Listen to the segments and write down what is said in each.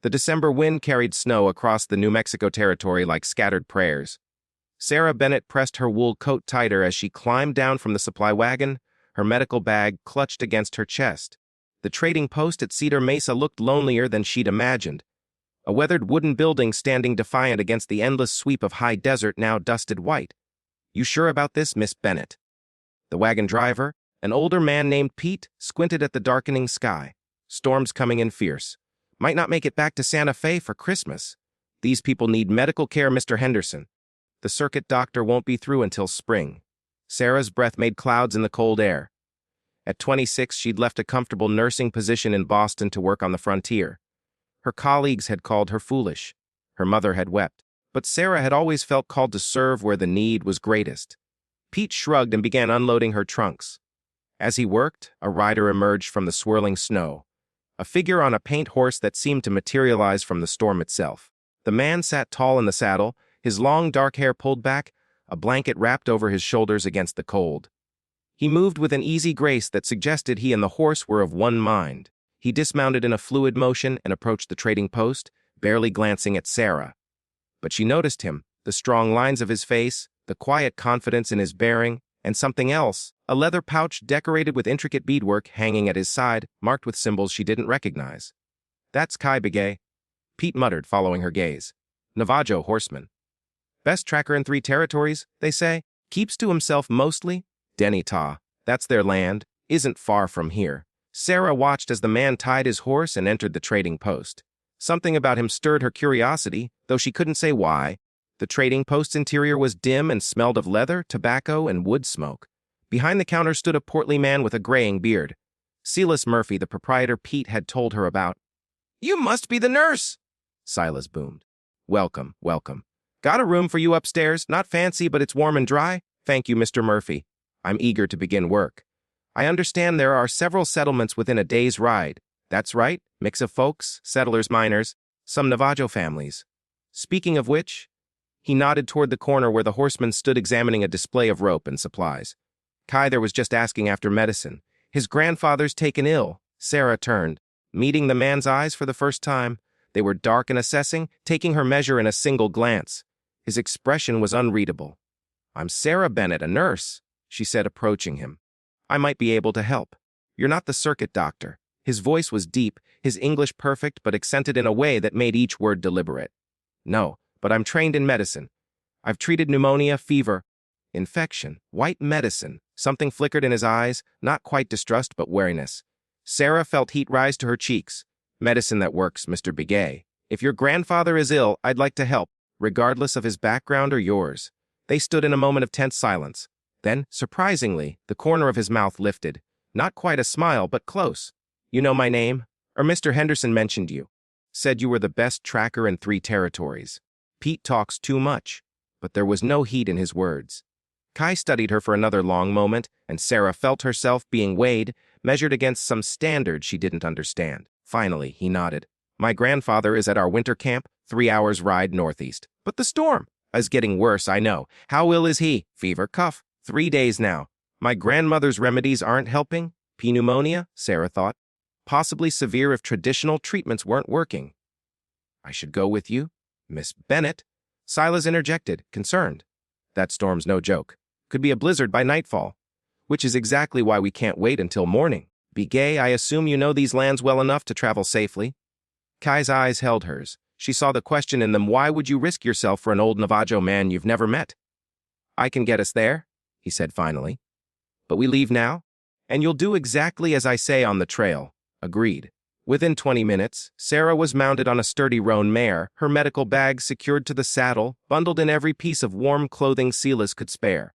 The December wind carried snow across the New Mexico territory like scattered prayers. Sarah Bennett pressed her wool coat tighter as she climbed down from the supply wagon, her medical bag clutched against her chest. The trading post at Cedar Mesa looked lonelier than she'd imagined. A weathered wooden building standing defiant against the endless sweep of high desert now dusted white. "You sure about this, Miss Bennett?" The wagon driver, an older man named Pete, squinted at the darkening sky. "Storm's coming in fierce. Might not make it back to Santa Fe for Christmas. These people need medical care, Mr. Henderson. The circuit doctor won't be through until spring." Sarah's breath made clouds in the cold air. At 26, she'd left a comfortable nursing position in Boston to work on the frontier. Her colleagues had called her foolish. Her mother had wept. But Sarah had always felt called to serve where the need was greatest. Pete shrugged and began unloading her trunks. As he worked, a rider emerged from the swirling snow, a figure on a paint horse that seemed to materialize from the storm itself. The man sat tall in the saddle, his long dark hair pulled back, a blanket wrapped over his shoulders against the cold. He moved with an easy grace that suggested he and the horse were of one mind. He dismounted in a fluid motion and approached the trading post, barely glancing at Sarah. But she noticed him, the strong lines of his face, the quiet confidence in his bearing, and something else, a leather pouch decorated with intricate beadwork hanging at his side, marked with symbols she didn't recognize. "That's Kai Begay," Pete muttered, following her gaze. "Navajo Horseman. Best tracker in 3 territories, they say. Keeps to himself mostly. Denita, that's their land, isn't far from here." Sarah watched as the man tied his horse and entered the trading post. Something about him stirred her curiosity, though she couldn't say why. The trading post's interior was dim and smelled of leather, tobacco, and wood smoke. Behind the counter stood a portly man with a graying beard. Silas Murphy, the proprietor Pete had told her about. "You must be the nurse," Silas boomed. "Welcome, welcome. Got a room for you upstairs, not fancy, but it's warm and dry. Thank you, Mr. Murphy. I'm eager to begin work. I understand there are several settlements within a day's ride. That's right, mix of folks, settlers, miners, some Navajo families. Speaking of which," he nodded toward the corner where the horseman stood examining a display of rope and supplies. "Kai there was just asking after medicine. His grandfather's taken ill." Sarah turned, meeting the man's eyes for the first time. They were dark and assessing, taking her measure in a single glance. His expression was unreadable. "I'm Sarah Bennett, a nurse," she said, approaching him. "I might be able to help. You're not the circuit doctor." His voice was deep, his English perfect but accented in a way that made each word deliberate. "No, but I'm trained in medicine. I've treated pneumonia, fever, infection, white medicine." Something flickered in his eyes, not quite distrust but wariness. Sarah felt heat rise to her cheeks. "Medicine that works, Mr. Begay. If your grandfather is ill, I'd like to help, regardless of his background or yours." They stood in a moment of tense silence. Then, surprisingly, the corner of his mouth lifted. Not quite a smile, but close. "You know my name? Or Mr. Henderson mentioned you. Said you were the best tracker in 3 territories. Pete talks too much." But there was no heat in his words. Kai studied her for another long moment, and Sarah felt herself being weighed, measured against some standard she didn't understand. Finally, he nodded. "My grandfather is at our winter camp, 3 hours ride northeast. But the storm is getting worse, I know. How ill is he? Fever, cough. 3 days now. My grandmother's remedies aren't helping. Pneumonia," Sarah thought. "Possibly severe if traditional treatments weren't working." "I should go with you, Miss Bennett," Silas interjected, concerned. "That storm's no joke. Could be a blizzard by nightfall. Which is exactly why we can't wait until morning. Begay, I assume you know these lands well enough to travel safely." Kai's eyes held hers. She saw the question in them. Why would you risk yourself for an old Navajo man you've never met? "I can get us there," he said finally. "But we leave now? And you'll do exactly as I say on the trail." "Agreed." Within 20 minutes, Sarah was mounted on a sturdy roan mare, her medical bag secured to the saddle, bundled in every piece of warm clothing Silas could spare.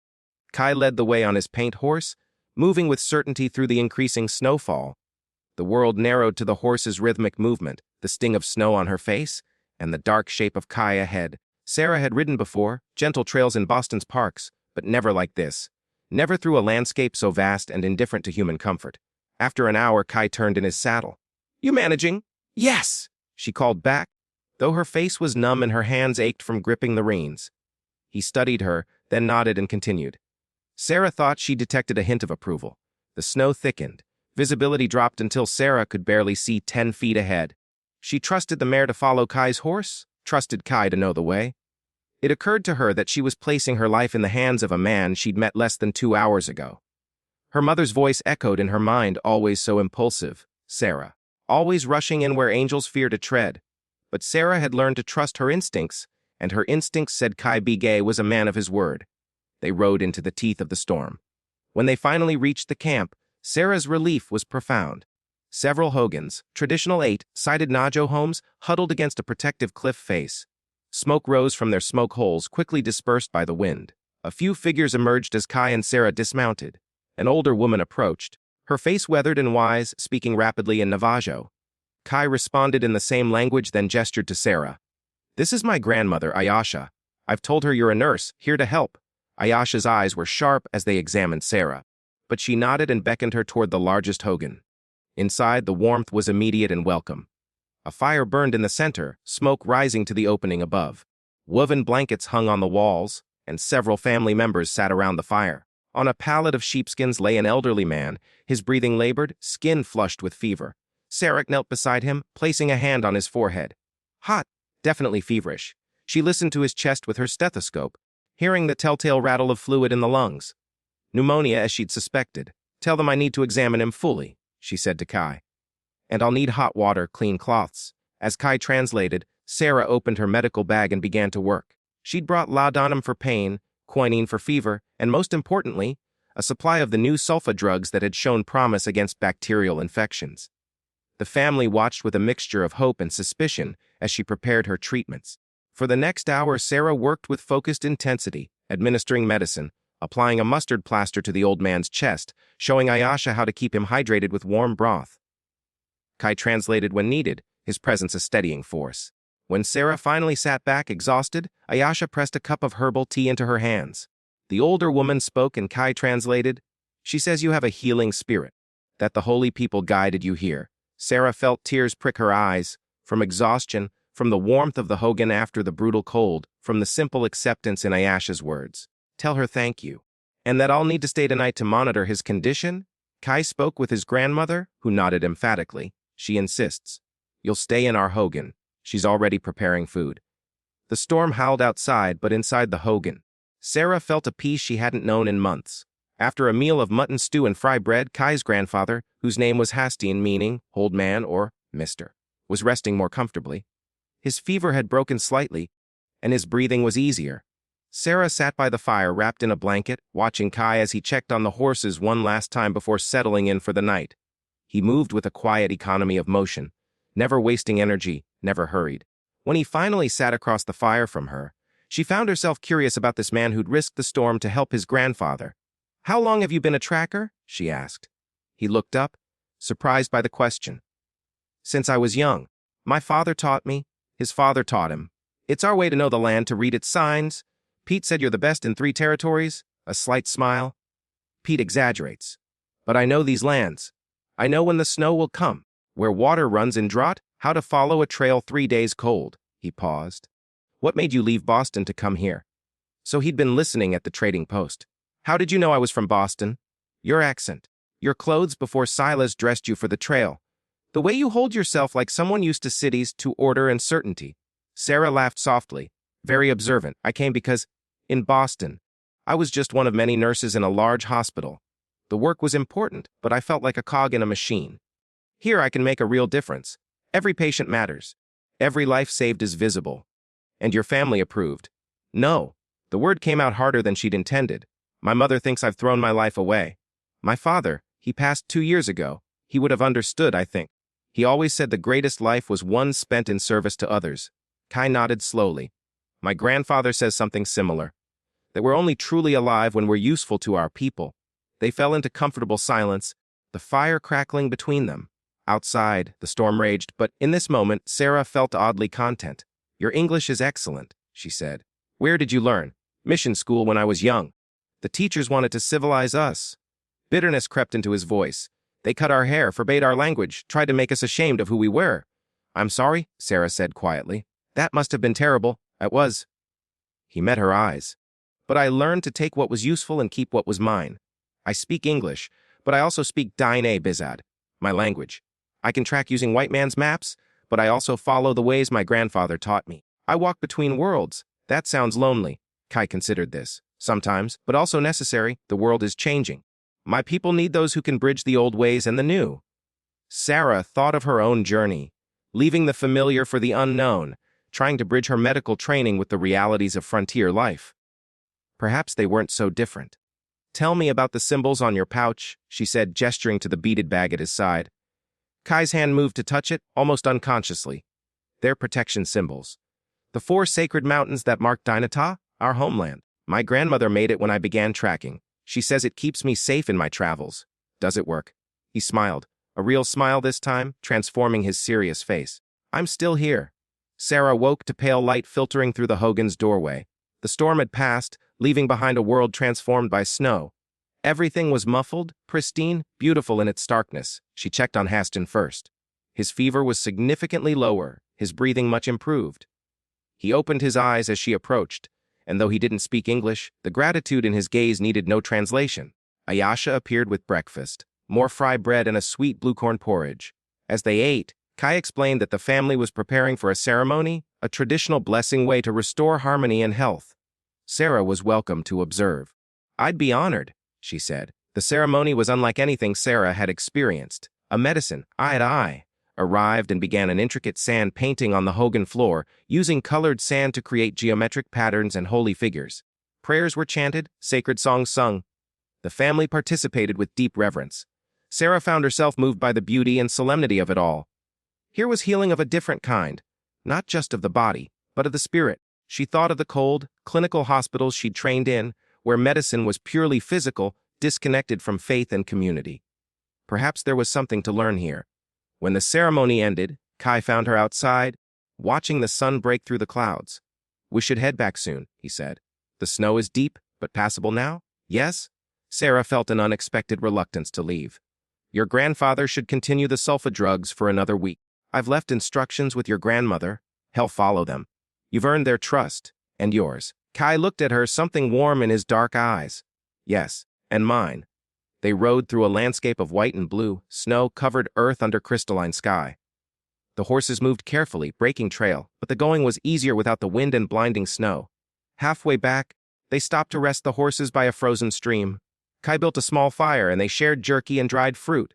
Kai led the way on his paint horse, moving with certainty through the increasing snowfall. The world narrowed to the horse's rhythmic movement, the sting of snow on her face, and the dark shape of Kai ahead. Sarah had ridden before, gentle trails in Boston's parks, but never like this. Never through a landscape so vast and indifferent to human comfort. After an hour, Kai turned in his saddle. "You managing?" "Yes," she called back, though her face was numb and her hands ached from gripping the reins. He studied her, then nodded and continued. Sarah thought she detected a hint of approval. The snow thickened. Visibility dropped until Sarah could barely see 10 feet ahead. She trusted the mare to follow Kai's horse, trusted Kai to know the way. It occurred to her that she was placing her life in the hands of a man she'd met less than 2 hours ago. Her mother's voice echoed in her mind, always so impulsive, Sarah, always rushing in where angels fear to tread. But Sarah had learned to trust her instincts, and her instincts said Kai Bigay was a man of his word. They rode into the teeth of the storm. When they finally reached the camp, Sarah's relief was profound. Several hogans, traditional 8-sided Navajo homes, huddled against a protective cliff face. Smoke rose from their smoke holes, quickly dispersed by the wind. A few figures emerged as Kai and Sarah dismounted. An older woman approached, her face weathered and wise, speaking rapidly in Navajo. Kai responded in the same language, then gestured to Sarah. "This is my grandmother, Ayasha. I've told her you're a nurse, here to help." Ayasha's eyes were sharp as they examined Sarah, but she nodded and beckoned her toward the largest hogan. Inside, the warmth was immediate and welcome. A fire burned in the center, smoke rising to the opening above. Woven blankets hung on the walls, and several family members sat around the fire. On a pallet of sheepskins lay an elderly man, his breathing labored, skin flushed with fever. Sarah knelt beside him, placing a hand on his forehead. Hot, definitely feverish. She listened to his chest with her stethoscope, hearing the telltale rattle of fluid in the lungs. Pneumonia, as she'd suspected. "Tell them I need to examine him fully," she said to Kai. "And I'll need hot water, clean cloths." As Kai translated, Sarah opened her medical bag and began to work. She'd brought laudanum for pain, quinine for fever, and most importantly, a supply of the new sulfa drugs that had shown promise against bacterial infections. The family watched with a mixture of hope and suspicion as she prepared her treatments. For the next hour, Sarah worked with focused intensity, administering medicine, applying a mustard plaster to the old man's chest, showing Ayasha how to keep him hydrated with warm broth. Kai translated when needed, his presence a steadying force. When Sarah finally sat back exhausted, Ayasha pressed a cup of herbal tea into her hands. The older woman spoke and Kai translated. "She says you have a healing spirit, that the holy people guided you here." Sarah felt tears prick her eyes, from exhaustion, from the warmth of the hogan after the brutal cold, from the simple acceptance in Ayasha's words. "Tell her thank you. And that I'll need to stay tonight to monitor his condition?" Kai spoke with his grandmother, who nodded emphatically. "She insists. You'll stay in our hogan. She's already preparing food." The storm howled outside, but inside the hogan, Sarah felt a peace she hadn't known in months. After a meal of mutton stew and fry bread, Kai's grandfather, whose name was Hastien, meaning old man or Mr., was resting more comfortably. His fever had broken slightly, and his breathing was easier. Sarah sat by the fire, wrapped in a blanket, watching Kai as he checked on the horses one last time before settling in for the night. He moved with a quiet economy of motion, never wasting energy, never hurried. When he finally sat across the fire from her, she found herself curious about this man who'd risked the storm to help his grandfather. "How long have you been a tracker?" she asked. He looked up, surprised by the question. "Since I was young. My father taught me. His father taught him. It's our way to know the land, to read its signs. Pete said you're the best in 3 territories." A slight smile. "Pete exaggerates. But I know these lands. I know when the snow will come, where water runs in drought, how to follow a trail 3 days cold." He paused. "What made you leave Boston to come here?" So he'd been listening at the trading post. "How did you know I was from Boston?" "Your accent. Your clothes before Silas dressed you for the trail. The way you hold yourself like someone used to cities, to order and certainty." Sarah laughed softly, very observant. "I came because, in Boston, I was just one of many nurses in a large hospital. The work was important, but I felt like a cog in a machine. Here I can make a real difference. Every patient matters. Every life saved is visible. And your family approved." "No." The word came out harder than she'd intended. "My mother thinks I've thrown my life away. My father, he passed 2 years ago. He would have understood, I think. He always said the greatest life was one spent in service to others." Kai nodded slowly. "My grandfather says something similar. That we're only truly alive when we're useful to our people." They fell into comfortable silence, the fire crackling between them. Outside, the storm raged, but in this moment, Sarah felt oddly content. "Your English is excellent," she said. "Where did you learn?" "Mission school when I was young. The teachers wanted to civilize us." Bitterness crept into his voice. "They cut our hair, forbade our language, tried to make us ashamed of who we were." "I'm sorry," Sarah said quietly. "That must have been terrible." "It was." He met her eyes. "But I learned to take what was useful and keep what was mine. I speak English, but I also speak Dine Bizad, my language. I can track using white man's maps, but I also follow the ways my grandfather taught me. I walk between worlds. That sounds lonely. Kai considered this. Sometimes, but also necessary, the world is changing. My people need those who can bridge the old ways and the new. Sarah thought of her own journey, leaving the familiar for the unknown, trying to bridge her medical training with the realities of frontier life. Perhaps they weren't so different. "Tell me about the symbols on your pouch," she said, gesturing to the beaded bag at his side. Kai's hand moved to touch it, almost unconsciously. "They're protection symbols. The 4 sacred mountains that mark Dinata, our homeland. My grandmother made it when I began tracking. She says it keeps me safe in my travels." "Does it work?" He smiled, a real smile this time, transforming his serious face. "I'm still here." Sarah woke to pale light filtering through the Hogan's doorway. The storm had passed, leaving behind a world transformed by snow. Everything was muffled, pristine, beautiful in its starkness. She checked on Haston first. His fever was significantly lower, his breathing much improved. He opened his eyes as she approached, and though he didn't speak English, the gratitude in his gaze needed no translation. Ayasha appeared with breakfast, more fry bread and a sweet bluecorn porridge. As they ate, Kai explained that the family was preparing for a ceremony, a traditional blessing way to restore harmony and health. Sarah was welcome to observe. "I'd be honored," she said. The ceremony was unlike anything Sarah had experienced. A medicine, eye to eye, arrived and began an intricate sand painting on the Hogan floor, using colored sand to create geometric patterns and holy figures. Prayers were chanted, sacred songs sung. The family participated with deep reverence. Sarah found herself moved by the beauty and solemnity of it all. Here was healing of a different kind, not just of the body, but of the spirit. She thought of the cold, clinical hospitals she'd trained in, where medicine was purely physical, disconnected from faith and community. Perhaps there was something to learn here. When the ceremony ended, Kai found her outside, watching the sun break through the clouds. "We should head back soon," he said. "The snow is deep, but passable now?" "Yes?" Sarah felt an unexpected reluctance to leave. "Your grandfather should continue the sulfa drugs for another week. I've left instructions with your grandmother. He'll follow them. You've earned their trust, and yours." Kai looked at her, something warm in his dark eyes. "Yes, and mine." They rode through a landscape of white and blue, snow-covered earth under crystalline sky. The horses moved carefully, breaking trail, but the going was easier without the wind and blinding snow. Halfway back, they stopped to rest the horses by a frozen stream. Kai built a small fire, and they shared jerky and dried fruit.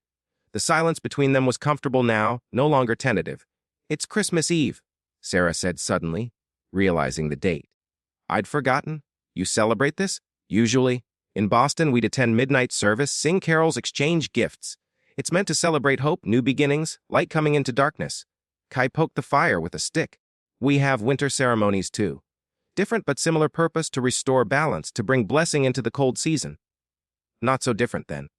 The silence between them was comfortable now, no longer tentative. "It's Christmas Eve," Sarah said suddenly, realizing the date. "I'd forgotten. You celebrate this?" "Usually. In Boston, we'd attend midnight service, sing carols, exchange gifts. It's meant to celebrate hope, new beginnings, light coming into darkness." Kai poked the fire with a stick. "We have winter ceremonies, too. Different but similar purpose, to restore balance, to bring blessing into the cold season." "Not so different, then."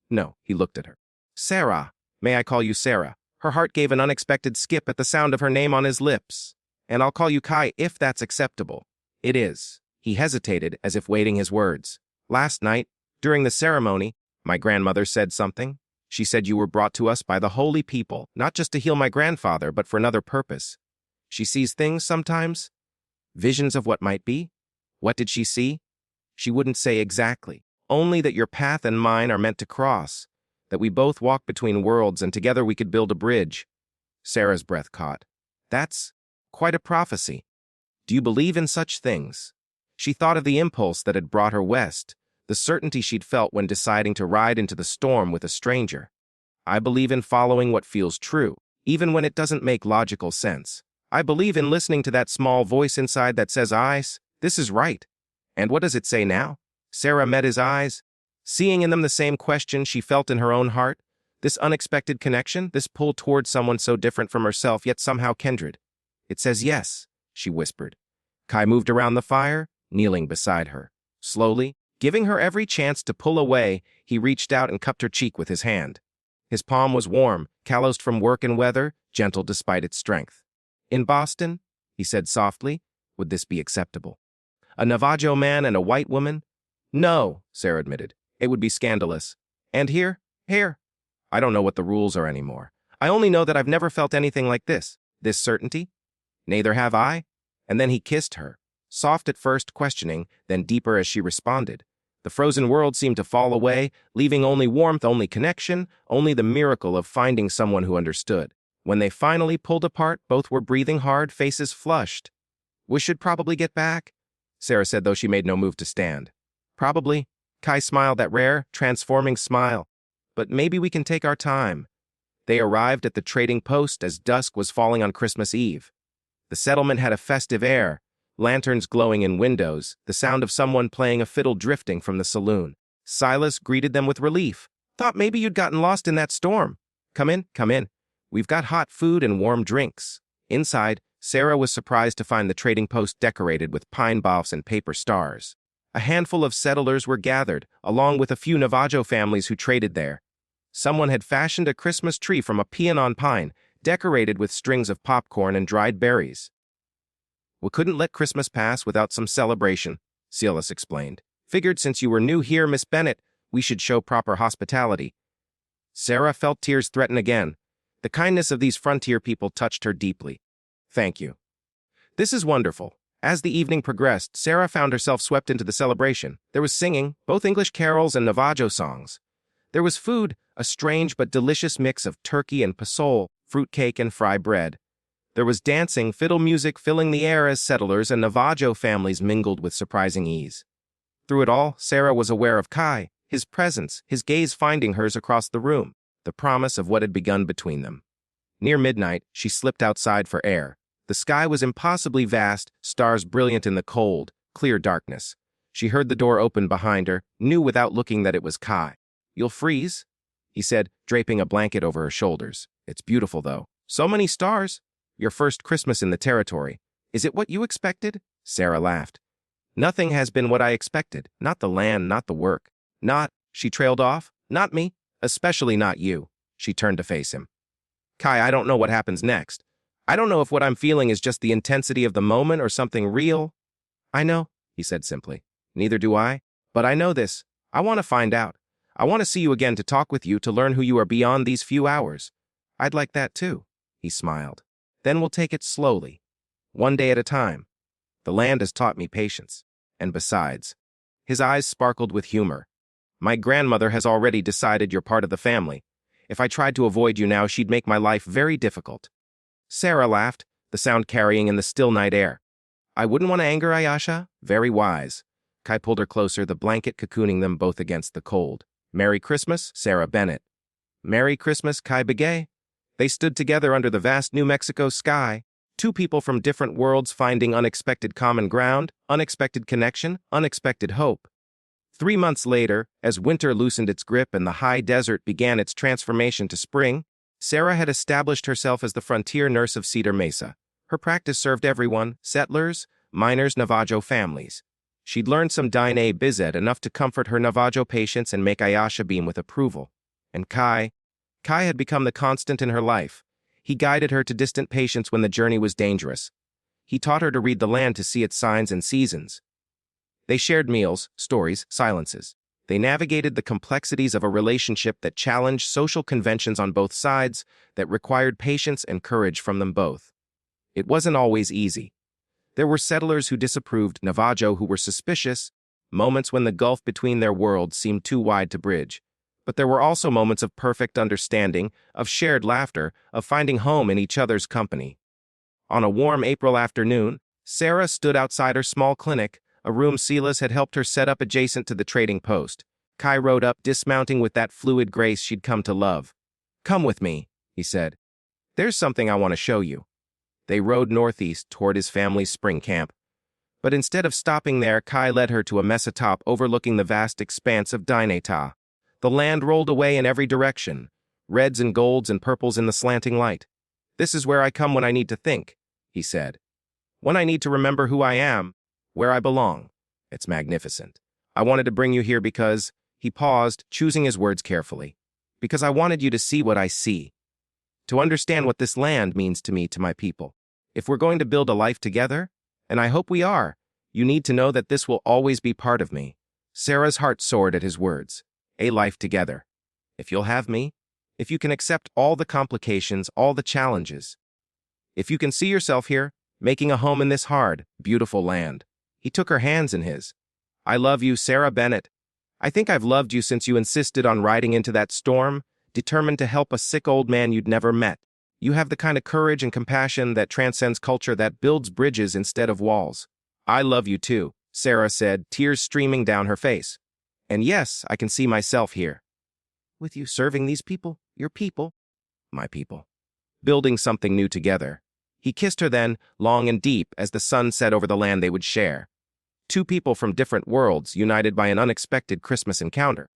"No," he looked at her. "Sarah. May I call you Sarah?" Her heart gave an unexpected skip at the sound of her name on his lips. "And I'll call you Kai if that's acceptable." "It is." He hesitated, as if weighing his words. "Last night, during the ceremony, my grandmother said something. She said you were brought to us by the holy people, not just to heal my grandfather, but for another purpose. She sees things sometimes, visions of what might be." "What did she see?" "She wouldn't say exactly. Only that your path and mine are meant to cross, that we both walk between worlds and together we could build a bridge." Sarah's breath caught. "That's quite a prophecy. Do you believe in such things?" She thought of the impulse that had brought her west, the certainty she'd felt when deciding to ride into the storm with a stranger. "I believe in following what feels true, even when it doesn't make logical sense. I believe in listening to that small voice inside that says, this is right." "And what does it say now?" Sarah met his eyes, seeing in them the same question she felt in her own heart. This unexpected connection, this pull towards someone so different from herself, yet somehow kindred. "It says yes," she whispered. Kai moved around the fire, kneeling beside her. Slowly, giving her every chance to pull away, he reached out and cupped her cheek with his hand. His palm was warm, calloused from work and weather, gentle despite its strength. "In Boston," he said softly, "would this be acceptable? A Navajo man and a white woman?" "No," Sarah admitted. "It would be scandalous. And here? Here? I don't know what the rules are anymore. I only know that I've never felt anything like this certainty. Neither have I." And then he kissed her, soft at first, questioning, then deeper as she responded. The frozen world seemed to fall away, leaving only warmth, only connection, only the miracle of finding someone who understood. When they finally pulled apart, both were breathing hard, faces flushed. "We should probably get back," Sarah said, though she made no move to stand. "Probably." Kai smiled, that rare, transforming smile. "But maybe we can take our time." They arrived at the trading post as dusk was falling on Christmas Eve. The settlement had a festive air, lanterns glowing in windows, the sound of someone playing a fiddle drifting from the saloon. Silas greeted them with relief. "Thought maybe you'd gotten lost in that storm. Come in, come in. We've got hot food and warm drinks." Inside, Sarah was surprised to find the trading post decorated with pine boughs and paper stars. A handful of settlers were gathered, along with a few Navajo families who traded there. Someone had fashioned a Christmas tree from a peanon pine, decorated with strings of popcorn and dried berries. "We couldn't let Christmas pass without some celebration," Silas explained. "Figured since you were new here, Miss Bennett, we should show proper hospitality." Sarah felt tears threaten again. The kindness of these frontier people touched her deeply. "Thank you. This is wonderful." As the evening progressed, Sarah found herself swept into the celebration. There was singing, both English carols and Navajo songs. There was food, a strange but delicious mix of turkey and pasol, fruitcake and fry bread. There was dancing, fiddle music filling the air as settlers and Navajo families mingled with surprising ease. Through it all, Sarah was aware of Kai, his presence, his gaze finding hers across the room, the promise of what had begun between them. Near midnight, she slipped outside for air. The sky was impossibly vast, stars brilliant in the cold, clear darkness. She heard the door open behind her, knew without looking that it was Kai. "You'll freeze," he said, draping a blanket over her shoulders. "It's beautiful, though. So many stars. Your first Christmas in the territory. Is it what you expected?" Sarah laughed. "Nothing has been what I expected. Not the land, not the work. Not," she trailed off, "not me. Especially not you." She turned to face him. "Kai, I don't know what happens next. I don't know if what I'm feeling is just the intensity of the moment or something real." "I know," he said simply. "Neither do I. But I know this. I want to find out. I want to see you again, to talk with you, to learn who you are beyond these few hours." "I'd like that too," he smiled. "Then we'll take it slowly. One day at a time. The land has taught me patience. And besides," his eyes sparkled with humor, "my grandmother has already decided you're part of the family. If I tried to avoid you now, she'd make my life very difficult." Sarah laughed, the sound carrying in the still night air. "I wouldn't want to anger Ayasha. Very wise." Kai pulled her closer, the blanket cocooning them both against the cold. "Merry Christmas, Sarah Bennett." "Merry Christmas, Kai Begay." They stood together under the vast New Mexico sky, two people from different worlds finding unexpected common ground, unexpected connection, unexpected hope. 3 months later, as winter loosened its grip and the high desert began its transformation to spring, Sarah had established herself as the frontier nurse of Cedar Mesa. Her practice served everyone: settlers, miners, Navajo families. She'd learned some Dine Bizet, enough to comfort her Navajo patients and make Ayasha beam with approval. And Kai had become the constant in her life. He guided her to distant patients when the journey was dangerous. He taught her to read the land, to see its signs and seasons. They shared meals, stories, silences. They navigated the complexities of a relationship that challenged social conventions on both sides, that required patience and courage from them both. It wasn't always easy. There were settlers who disapproved, Navajo who were suspicious, moments when the gulf between their worlds seemed too wide to bridge. But there were also moments of perfect understanding, of shared laughter, of finding home in each other's company. On a warm April afternoon, Sarah stood outside her small clinic, a room Silas had helped her set up adjacent to the trading post. Kai rode up, dismounting with that fluid grace she'd come to love. "Come with me," he said. "There's something I want to show you." They rode northeast toward his family's spring camp. But instead of stopping there, Kai led her to a mesa top overlooking the vast expanse of Dineta. The land rolled away in every direction, reds and golds and purples in the slanting light. "This is where I come when I need to think," he said. "When I need to remember who I am, where I belong. It's magnificent. I wanted to bring you here because," he paused, choosing his words carefully, "because I wanted you to see what I see. To understand what this land means to me, to my people. If we're going to build a life together, and I hope we are, you need to know that this will always be part of me." Sarah's heart soared at his words. A life together. If you'll have me, if you can accept all the complications, all the challenges, if you can see yourself here, making a home in this hard, beautiful land. He took her hands in his. "I love you, Sarah Bennett. I think I've loved you since you insisted on riding into that storm, determined to help a sick old man you'd never met. You have the kind of courage and compassion that transcends culture, that builds bridges instead of walls. I love you too, Sarah said, tears streaming down her face. And yes, I can see myself here. With you serving these people, your people, my people. Building something new together. He kissed her then, long and deep, as the sun set over the land they would share. Two people from different worlds, united by an unexpected Christmas encounter.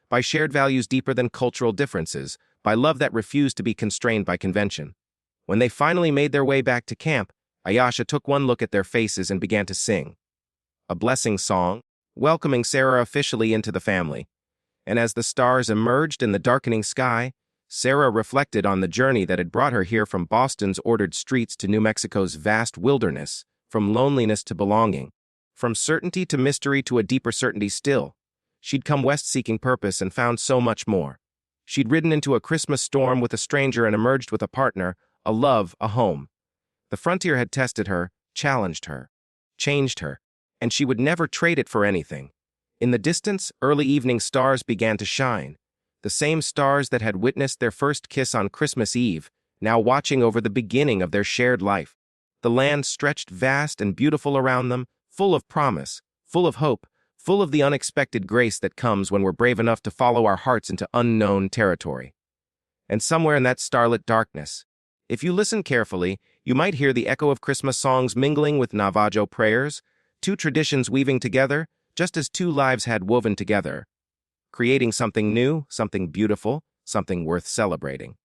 By shared values deeper than cultural differences, by love that refused to be constrained by convention. When they finally made their way back to camp, Ayasha took one look at their faces and began to sing. A blessing song, welcoming Sarah officially into the family. And as the stars emerged in the darkening sky, Sarah reflected on the journey that had brought her here, from Boston's ordered streets to New Mexico's vast wilderness, from loneliness to belonging, from certainty to mystery to a deeper certainty still. She'd come west seeking purpose and found so much more. She'd ridden into a Christmas storm with a stranger and emerged with a partner, a love, a home. The frontier had tested her, challenged her, changed her, and she would never trade it for anything. In the distance, early evening stars began to shine. The same stars that had witnessed their first kiss on Christmas Eve, now watching over the beginning of their shared life. The land stretched vast and beautiful around them, full of promise, full of hope, full of the unexpected grace that comes when we're brave enough to follow our hearts into unknown territory. And somewhere in that starlit darkness, if you listen carefully, you might hear the echo of Christmas songs mingling with Navajo prayers, two traditions weaving together, just as two lives had woven together, creating something new, something beautiful, something worth celebrating.